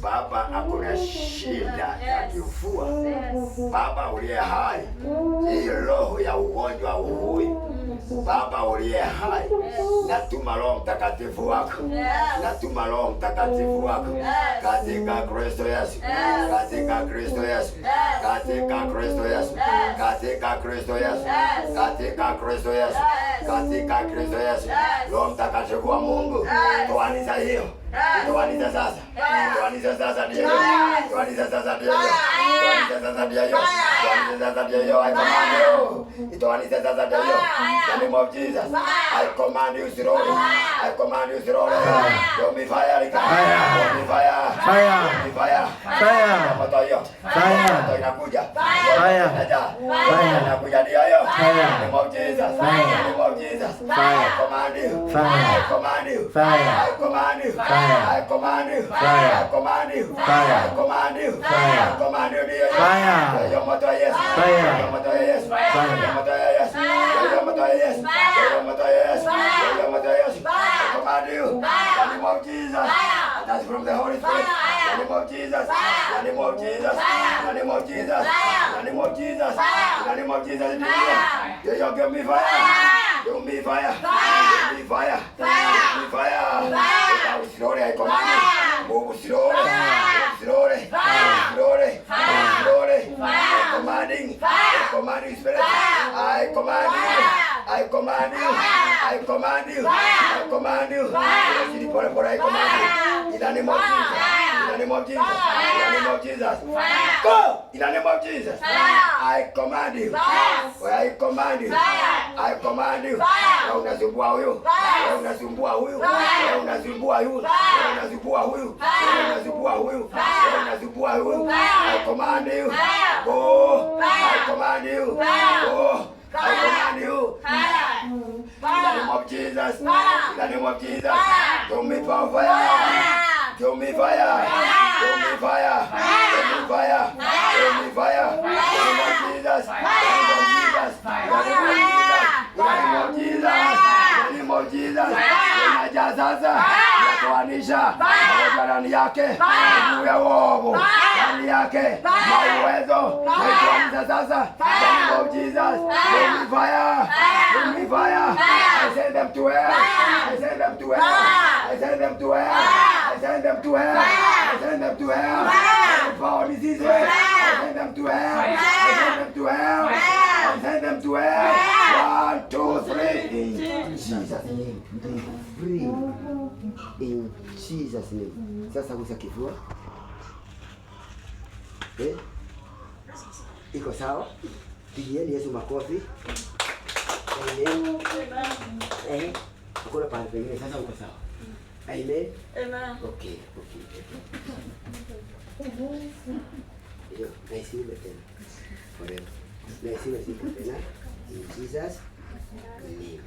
Baba hakuna shida ya kifua. Baba uliye hai, hii roho ya ugonjwa uhui. Baba uliye hai, natuma Roho Mtakatifu wako, natuma Roho Mtakatifu wako katika Kristo Yesu, katika Kristo Yesu, katika Kristo Yesu, katika Kristo Yesu, katika Kristo Yesu, katika Kristo Yesu. Roho Mtakatifu wa Mungu, toanisha hiyo, toanisha sasa, toanisha sasa ndio, toanisha sasa ndio, toanisha sasa ndio, toanisha sasa ndio. I command you, toanisha sasa ndio. In the name of Jesus, I command you slowly, I command you slowly. Don't be fire, don't be fire, fire, fire, fire. Moto hiyo, fire. Moto inakuja, fire. Fire inakuja ndio hiyo. In the name of Jesus, in the name of Jesus, fire. I command you, fire. I command you, fire. I command you, fire. I command you, fire. I command you, fire. I command you, fire. I command you ndio fire. Hiyo moto Yesu, fire. Hiyo moto Yesu, fire. Hiyo moto Yesu, hiyo moto Yesu, hiyo moto Yesu, hiyo moto Yesu. I command you, in the name of Jesus. That's from the Holy Spirit. In the name of Jesus, in the name of Jesus, in the name of Jesus, in the name of Jesus, in the name of Jesus. You give me fire, give me fire, give me fire, give me fire. Slowly, I command you, move slowly, slowly, slowly, slowly. I'm commanding, I'm commanding spirit. I command you, I command you, I command you, I command you. I command you. In the name of Jesus, in the name of Jesus, in the name of Jesus. Go! In the name of Jesus. I command you. I command you. I command you. Wewe unasumbua huyu. Wewe unasumbua huyu. Wewe unasumbua huyu. Wewe unasumbua huyu. Wewe unasumbua huyu. Wewe unasumbua huyu. I command you. Go! I command you. Go! I command you. In the name of Jesus. In the name of Jesus. Give me fire. Give me fire. Give me fire. Give me fire. Give me fire. In the name of Jesus. In the name of Jesus. In the name of Jesus. In the name of Jesus. Inaja sasa. Inatoanisha magonjwa ndani yake. Nguvu ya uovu ndani yake. Mauwezo. Inaitoanisha sasa. In the name of Jesus. Give me fire. Give me fire. I send them to hell. I send them to hell. I send them to hell. I send them to hell. I send them to hell. I found disease. I send them to hell. I send them to hell. I send them to hell. 1, 2, 3. In Jesus' name. Free. In Jesus' name. Sasa gusa kifua. Iko sawa? Pigieni Yesu makofi. Amen. Amen. Hakuna pale pengine sasa uko sawa. Amen. Amen. Okay, okay. Ndio, naisiwe tena. Forever. Naisiwe tena. In Jesus' name.